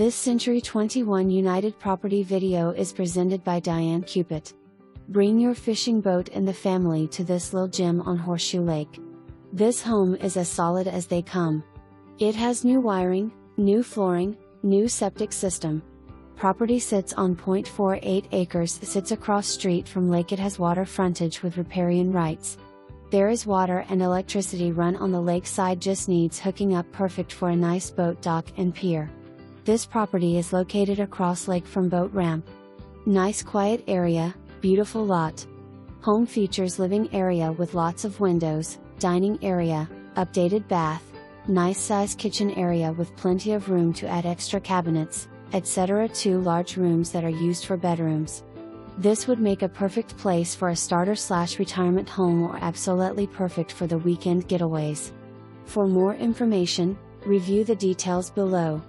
This Century 21 United Property video is presented by Diane Cupid. Bring your fishing boat and the family to this little gem on Horseshoe Lake. This home is as solid as they come. It has new wiring, new flooring, new septic system. Property sits on 0.48 acres, sits across street from lake. It has water frontage with riparian rights. There is water and electricity run on the lake side, just needs hooking up, perfect for a nice boat dock and pier. This property is located across lake from boat ramp. Nice quiet area, beautiful lot. Home features living area with lots of windows, dining area, updated bath, nice size kitchen area with plenty of room to add extra cabinets, etc. 2 large rooms that are used for bedrooms. This would make a perfect place for a starter/retirement home, or absolutely perfect for the weekend getaways. For more information, review the details below.